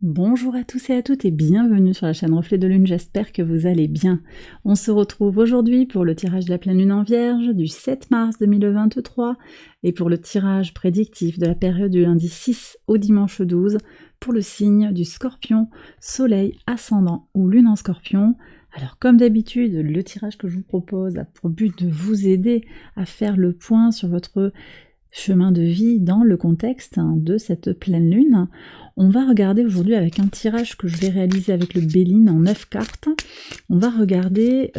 Bonjour à tous et à toutes et bienvenue sur la chaîne Reflet de Lune, j'espère que vous allez bien. On se retrouve aujourd'hui pour le tirage de la pleine lune en Vierge du 7 mars 2023 et pour le tirage prédictif de la période du lundi 6 au dimanche 12 pour le signe du Scorpion, Soleil, Ascendant ou Lune en Scorpion. Alors comme d'habitude, le tirage que je vous propose a pour but de vous aider à faire le point sur votre chemin de vie dans le contexte de cette pleine lune. On va regarder aujourd'hui avec un tirage que je vais réaliser avec le Béline en 9 cartes. On va regarder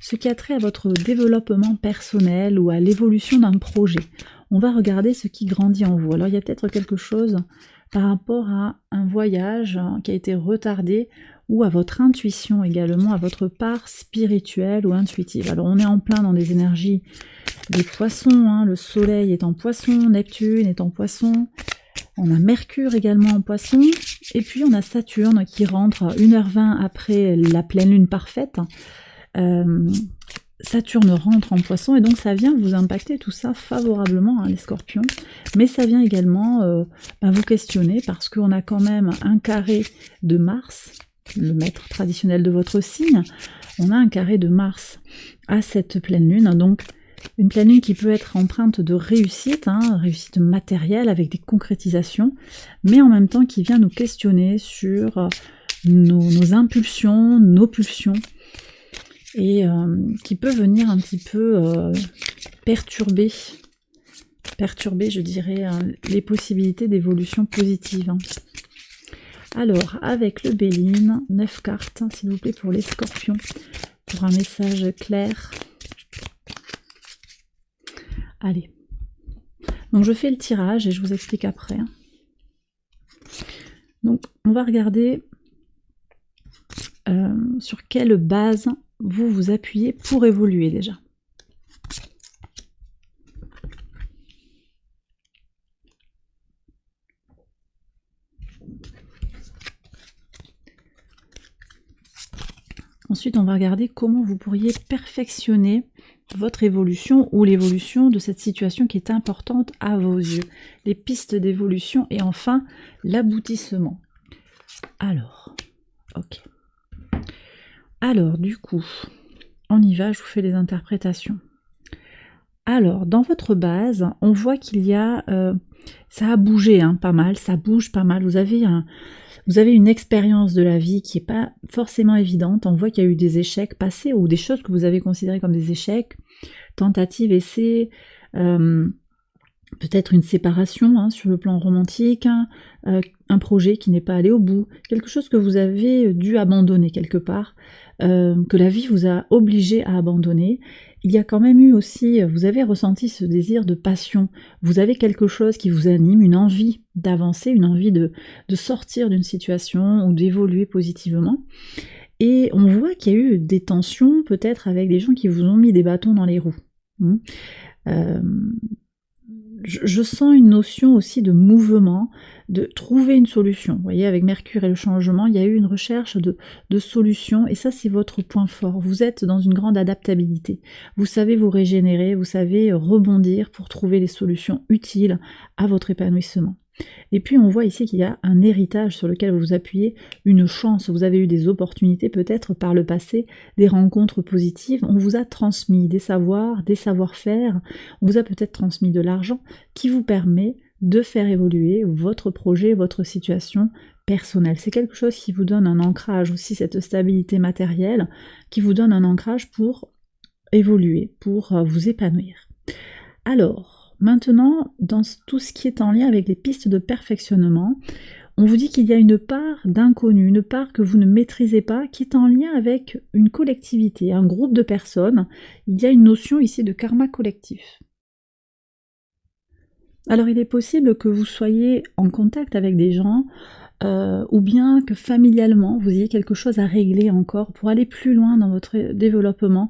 ce qui a trait à votre développement personnel ou à l'évolution d'un projet. On va regarder ce qui grandit en vous. Alors il y a peut-être quelque chose par rapport à un voyage qui a été retardé ou à votre intuition également, à votre part spirituelle ou intuitive. Alors on est en plein dans des énergies des poissons, le soleil est en poisson, Neptune est en poisson, on a Mercure également en poisson, et puis on a Saturne qui rentre 1h20 après la pleine lune parfaite. Saturne rentre en poisson et donc ça vient vous impacter tout ça favorablement, les scorpions, mais ça vient également vous questionner parce qu'on a quand même un carré de Mars, le maître traditionnel de votre signe, on a un carré de Mars à cette pleine lune, donc une pleine lune qui peut être empreinte de réussite, réussite matérielle avec des concrétisations, mais en même temps qui vient nous questionner sur nos impulsions, nos pulsions, et qui peut venir un petit peu perturber, je dirais, les possibilités d'évolution positive. Alors, avec le Béline, 9 cartes, s'il vous plaît, pour les scorpions, pour un message clair. Allez, donc je fais le tirage et je vous explique après. Donc on va regarder sur quelle base vous vous appuyez pour évoluer déjà. Ensuite, on va regarder comment vous pourriez perfectionner votre évolution ou l'évolution de cette situation qui est importante à vos yeux. Les pistes d'évolution et enfin l'aboutissement. Alors, ok. Alors, du coup, on y va, je vous fais les interprétations. Alors, dans votre base, on voit qu'il y a... ça a bougé pas mal, ça bouge pas mal. Vous avez une expérience de la vie qui n'est pas forcément évidente. On voit qu'il y a eu des échecs passés ou des choses que vous avez considérées comme des échecs, tentatives, essais, peut-être une séparation sur le plan romantique, un projet qui n'est pas allé au bout, quelque chose que vous avez dû abandonner quelque part, que la vie vous a obligé à abandonner. Il y a quand même eu aussi, vous avez ressenti ce désir de passion, vous avez quelque chose qui vous anime, une envie d'avancer, une envie de sortir d'une situation ou d'évoluer positivement. Et on voit qu'il y a eu des tensions peut-être avec des gens qui vous ont mis des bâtons dans les roues. Je sens une notion aussi de mouvement, de trouver une solution. Vous voyez, avec Mercure et le changement, il y a eu une recherche de solutions, et ça c'est votre point fort. Vous êtes dans une grande adaptabilité. Vous savez vous régénérer, vous savez rebondir pour trouver les solutions utiles à votre épanouissement. Et puis on voit ici qu'il y a un héritage sur lequel vous vous appuyez, une chance, vous avez eu des opportunités peut-être par le passé, des rencontres positives, on vous a transmis des savoirs, des savoir-faire, on vous a peut-être transmis de l'argent qui vous permet de faire évoluer votre projet, votre situation personnelle. C'est quelque chose qui vous donne un ancrage aussi, cette stabilité matérielle, qui vous donne un ancrage pour évoluer, pour vous épanouir. Alors, maintenant, dans tout ce qui est en lien avec les pistes de perfectionnement, on vous dit qu'il y a une part d'inconnu, une part que vous ne maîtrisez pas, qui est en lien avec une collectivité, un groupe de personnes. Il y a une notion ici de karma collectif. Alors il est possible que vous soyez en contact avec des gens, ou bien que familialement vous ayez quelque chose à régler encore pour aller plus loin dans votre développement,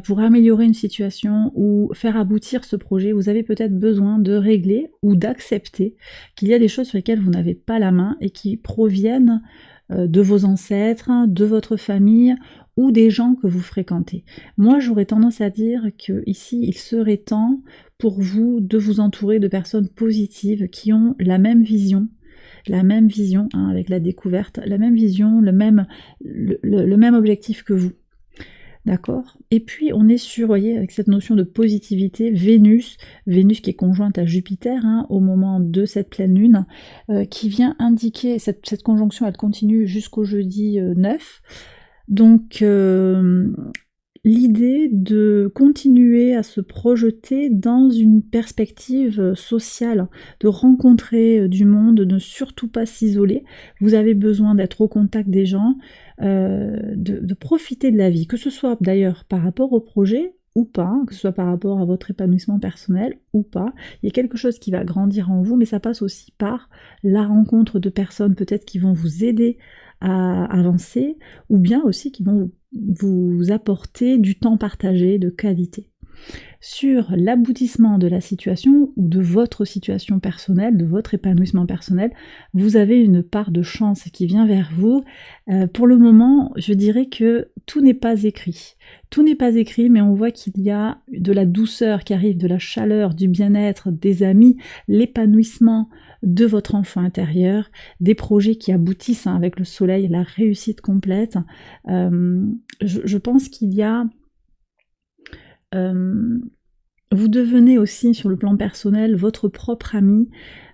pour améliorer une situation ou faire aboutir ce projet. Vous avez peut-être besoin de régler ou d'accepter qu'il y a des choses sur lesquelles vous n'avez pas la main et qui proviennent de vos ancêtres, de votre famille ou des gens que vous fréquentez. Moi j'aurais tendance à dire que ici il serait temps pour vous de vous entourer de personnes positives qui ont la même vision, la même vision, hein, avec la découverte, la même vision, le même objectif que vous. D'accord? Et puis on est sur, vous voyez, avec cette notion de positivité, Vénus qui est conjointe à Jupiter, hein, au moment de cette pleine lune, qui vient indiquer, cette conjonction elle continue jusqu'au jeudi 9, donc l'idée de continuer à se projeter dans une perspective sociale, de rencontrer du monde, de ne surtout pas s'isoler. Vous avez besoin d'être au contact des gens, de profiter de la vie, que ce soit d'ailleurs par rapport au projet ou pas, que ce soit par rapport à votre épanouissement personnel ou pas. Il y a quelque chose qui va grandir en vous, mais ça passe aussi par la rencontre de personnes peut-être qui vont vous aider à avancer, ou bien aussi qui vont vous apporter du temps partagé de qualité. Sur l'aboutissement de la situation ou de votre situation personnelle, de votre épanouissement personnel, vous avez une part de chance qui vient vers vous. Pour le moment, je dirais que tout n'est pas écrit. Tout n'est pas écrit, mais on voit qu'il y a de la douceur qui arrive, de la chaleur, du bien-être, des amis, l'épanouissement de votre enfant intérieur, des projets qui aboutissent, hein, avec le soleil, la réussite complète. Je pense qu'il y a... vous devenez aussi sur le plan personnel votre propre ami,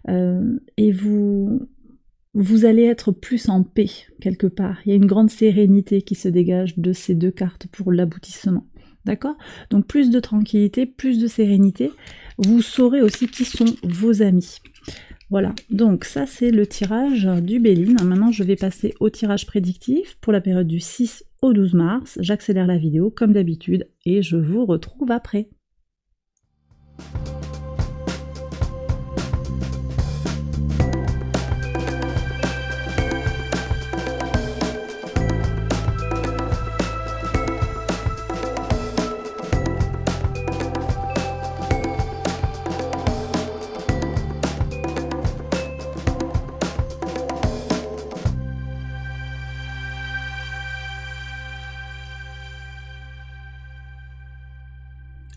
et vous allez être plus en paix quelque part. Il y a une grande sérénité qui se dégage de ces deux cartes pour l'aboutissement. D'accord? Donc plus de tranquillité, plus de sérénité. Vous saurez aussi qui sont vos amis. Voilà, donc ça c'est le tirage du Béline. Maintenant je vais passer au tirage prédictif pour la période du 6 au 12 mars. J'accélère la vidéo comme d'habitude et je vous retrouve après.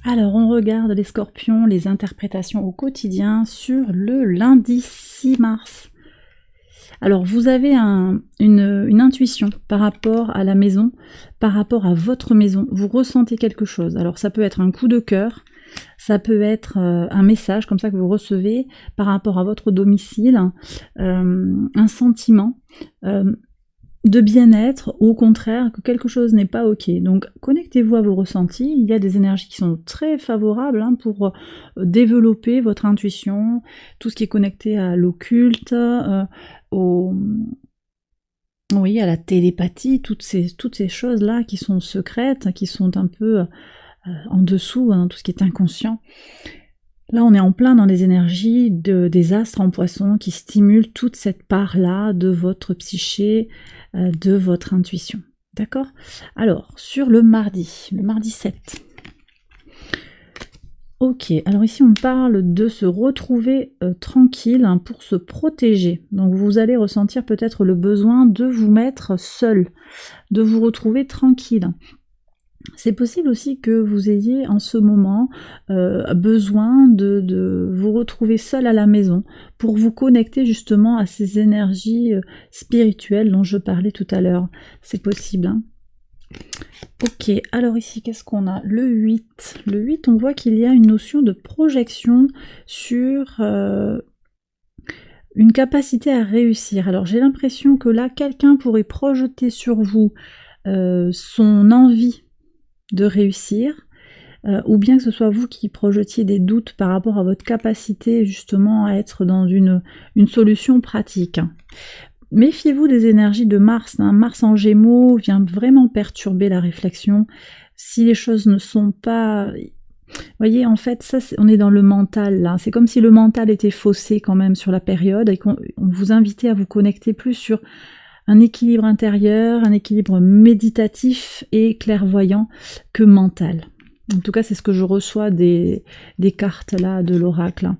Alors on regarde les scorpions, les interprétations au quotidien sur le lundi 6 mars. Alors vous avez une intuition par rapport à la maison, par rapport à votre maison. Vous ressentez quelque chose. Alors ça peut être un coup de cœur, ça peut être un message comme ça que vous recevez par rapport à votre domicile, un sentiment de bien-être, ou au contraire que quelque chose n'est pas ok. Donc connectez-vous à vos ressentis. Il y a des énergies qui sont très favorables, hein, pour développer votre intuition, tout ce qui est connecté à l'occulte, oui, à la télépathie, toutes ces choses-là qui sont secrètes, qui sont un peu en dessous, hein, tout ce qui est inconscient. Là, on est en plein dans les énergies des astres en poisson qui stimulent toute cette part-là de votre psyché, de votre intuition. D'accord? Alors, sur le mardi 7. Ok, alors ici on parle de se retrouver tranquille, hein, pour se protéger. Donc vous allez ressentir peut-être le besoin de vous mettre seul, de vous retrouver tranquille. C'est possible aussi que vous ayez en ce moment besoin de vous retrouver seul à la maison pour vous connecter justement à ces énergies spirituelles dont je parlais tout à l'heure. C'est possible, hein. Ok, alors ici qu'est-ce qu'on a? Le 8. Le 8, on voit qu'il y a une notion de projection sur une capacité à réussir. Alors j'ai l'impression que là, quelqu'un pourrait projeter sur vous son envie de réussir, ou bien que ce soit vous qui projetiez des doutes par rapport à votre capacité justement à être dans une solution pratique. Méfiez-vous des énergies de Mars, hein. Mars en Gémeaux vient vraiment perturber la réflexion. Si les choses ne sont pas... Vous voyez, en fait, ça, on est dans le mental, là. C'est comme si le mental était faussé quand même sur la période, et qu'on vous invitait à vous connecter plus sur un équilibre intérieur, un équilibre méditatif et clairvoyant que mental. En tout cas, c'est ce que je reçois des cartes là de l'oracle.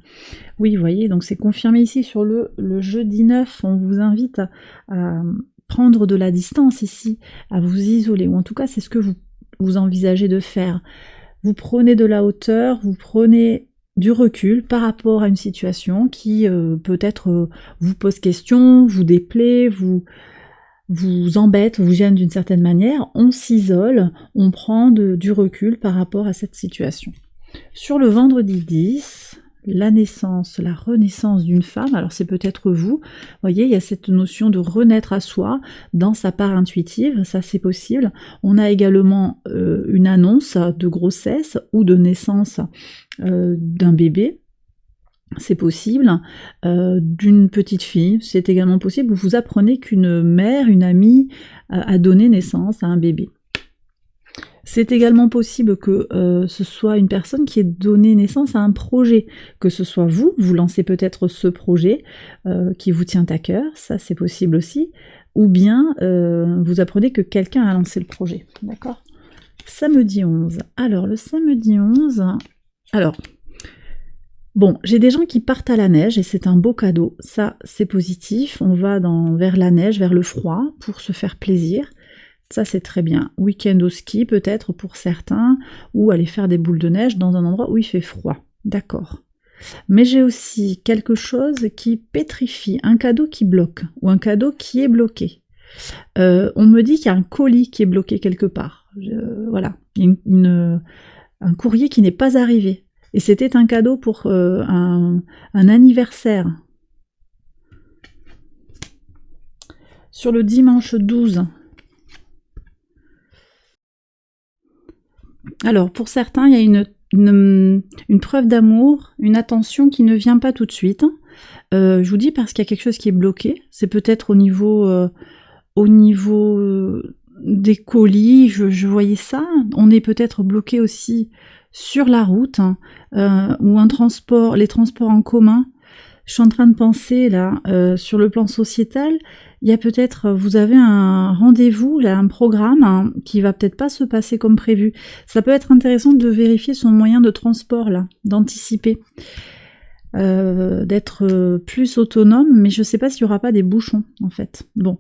Oui, vous voyez, donc c'est confirmé ici sur le jeudi 9. On vous invite à prendre de la distance ici, à vous isoler, ou en tout cas, c'est ce que vous envisagez de faire. Vous prenez de la hauteur, vous prenez du recul par rapport à une situation qui peut-être vous pose question, vous déplaît, vous embête, vous gêne d'une certaine manière. On s'isole, on prend du recul par rapport à cette situation. Sur le vendredi 10, la naissance, la renaissance d'une femme, alors c'est peut-être vous, voyez, il y a cette notion de renaître à soi dans sa part intuitive, ça c'est possible. On a également une annonce de grossesse ou de naissance d'un bébé, c'est possible, d'une petite fille, c'est également possible. Vous apprenez qu'une mère, une amie, a donné naissance à un bébé. C'est également possible que ce soit une personne qui ait donné naissance à un projet, que ce soit vous lancez peut-être ce projet qui vous tient à cœur, ça c'est possible aussi, ou bien vous apprenez que quelqu'un a lancé le projet, d'accord? Samedi 11, alors le samedi 11, alors, bon, j'ai des gens qui partent à la neige et c'est un beau cadeau, ça c'est positif, on va vers la neige, vers le froid pour se faire plaisir. Ça c'est très bien. Week-end au ski peut-être pour certains, ou aller faire des boules de neige dans un endroit où il fait froid. D'accord. Mais j'ai aussi quelque chose qui pétrifie, un cadeau qui bloque, ou un cadeau qui est bloqué. On me dit qu'il y a un colis qui est bloqué quelque part. Voilà, un courrier qui n'est pas arrivé. Et c'était un cadeau pour un anniversaire. Sur le dimanche 12, alors, pour certains, il y a une preuve d'amour, une attention qui ne vient pas tout de suite. Je vous dis parce qu'il y a quelque chose qui est bloqué. C'est peut-être au niveau des colis, je voyais ça. On est peut-être bloqué aussi sur la route, ou les transports en commun. Je suis en train de penser là, sur le plan sociétal, il y a peut-être, vous avez un rendez-vous, là, un programme qui va peut-être pas se passer comme prévu. Ça peut être intéressant de vérifier son moyen de transport là, d'anticiper, d'être plus autonome, mais je sais pas s'il y aura pas des bouchons en fait. Bon,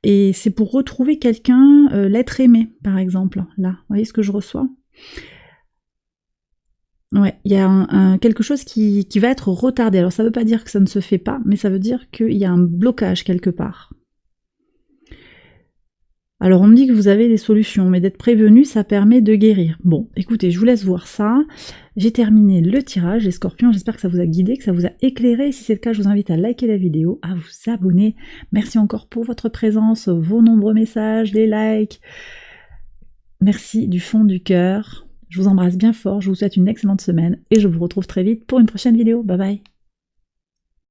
et c'est pour retrouver quelqu'un, l'être aimé par exemple. Là, vous voyez ce que je reçois? Ouais, il y a quelque chose qui va être retardé. Alors ça veut pas dire que ça ne se fait pas, mais ça veut dire qu'il y a un blocage quelque part. Alors on me dit que vous avez des solutions, mais d'être prévenu, ça permet de guérir. Bon, écoutez, je vous laisse voir ça. J'ai terminé le tirage, les scorpions, j'espère que ça vous a guidé, que ça vous a éclairé. Si c'est le cas, je vous invite à liker la vidéo, à vous abonner. Merci encore pour votre présence, vos nombreux messages, les likes. Merci du fond du cœur. Je vous embrasse bien fort, je vous souhaite une excellente semaine et je vous retrouve très vite pour une prochaine vidéo. Bye bye.